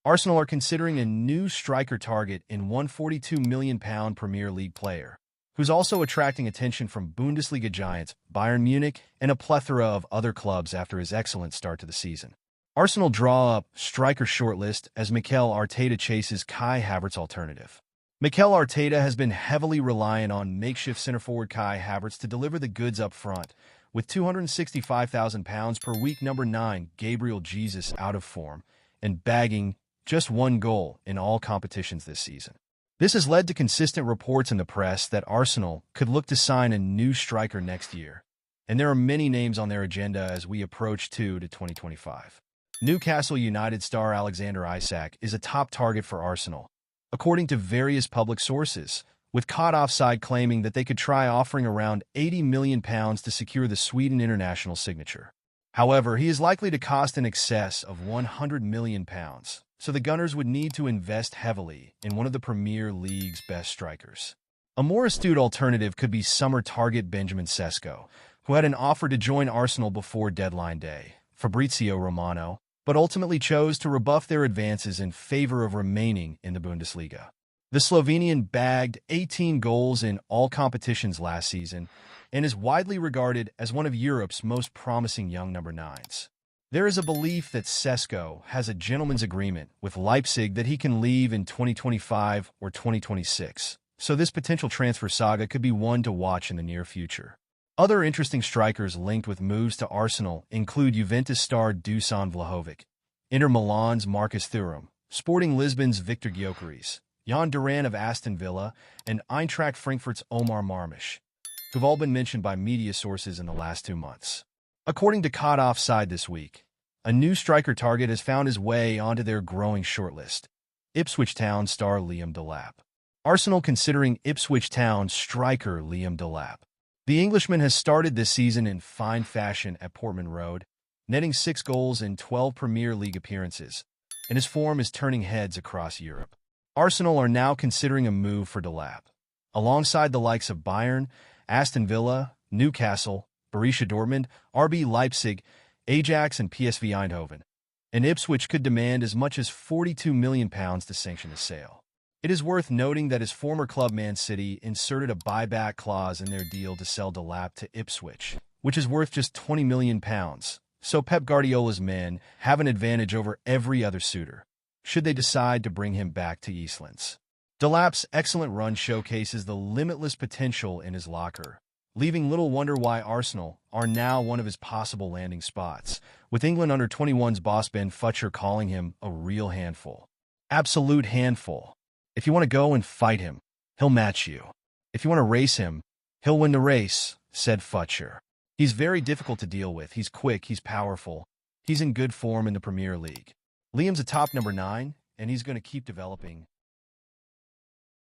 Arsenal are considering a new striker target in £142 million Premier League player, who's also attracting attention from Bundesliga giants Bayern Munich and a plethora of other clubs after his excellent start to the season. Arsenal draw up striker shortlist as Mikel Arteta chases Kai Havertz alternative. Mikel Arteta has been heavily reliant on makeshift centre-forward Kai Havertz to deliver the goods up front, with £265,000 per week. Number 9, Gabriel Jesus, out of form and bagging just one goal in all competitions this season. This has led to consistent reports in the press that Arsenal could look to sign a new striker next year, and there are many names on their agenda as we approach 2025. Newcastle United star Alexander Isak is a top target for Arsenal, according to various public sources, with Caught Offside claiming that they could try offering around £80 million to secure the Sweden international signature. However, he is likely to cost in excess of £100 million, so the Gunners would need to invest heavily in one of the Premier League's best strikers. A more astute alternative could be summer target Benjamin Sesko, who had an offer to join Arsenal before deadline day, Fabrizio Romano, but ultimately chose to rebuff their advances in favor of remaining in the Bundesliga. The Slovenian bagged 18 goals in all competitions last season and is widely regarded as one of Europe's most promising young number 9s. There is a belief that Sesko has a gentleman's agreement with Leipzig that he can leave in 2025 or 2026, so this potential transfer saga could be one to watch in the near future. Other interesting strikers linked with moves to Arsenal include Juventus star Dusan Vlahovic, Inter Milan's Marcus Thuram, Sporting Lisbon's Victor Gyökeres, Jan Duran of Aston Villa, and Eintracht Frankfurt's Omar Marmush, who've all been mentioned by media sources in the last 2 months. According to Caught Offside this week, a new striker target has found his way onto their growing shortlist: Ipswich Town star Liam Delap. Arsenal considering Ipswich Town striker Liam Delap. The Englishman has started this season in fine fashion at Portman Road, netting 6 goals in 12 Premier League appearances, and his form is turning heads across Europe. Arsenal are now considering a move for Delap, alongside the likes of Bayern, Aston Villa, Newcastle, Borussia Dortmund, RB Leipzig, Ajax, and PSV Eindhoven, and Ipswich could demand as much as £42 million to sanction the sale. It is worth noting that his former club Man City inserted a buyback clause in their deal to sell Delap to Ipswich, which is worth just £20 million, so Pep Guardiola's men have an advantage over every other suitor, should they decide to bring him back to Eastlands. Delap's excellent run showcases the limitless potential in his locker, leaving little wonder why Arsenal are now one of his possible landing spots, with England under-21's boss Ben Futcher calling him a real handful. Absolute handful. If you want to go and fight him, he'll match you. If you want to race him, he'll win the race, said Futcher. He's very difficult to deal with. He's quick, he's powerful. He's in good form in the Premier League. Liam's a top number 9, and he's going to keep developing.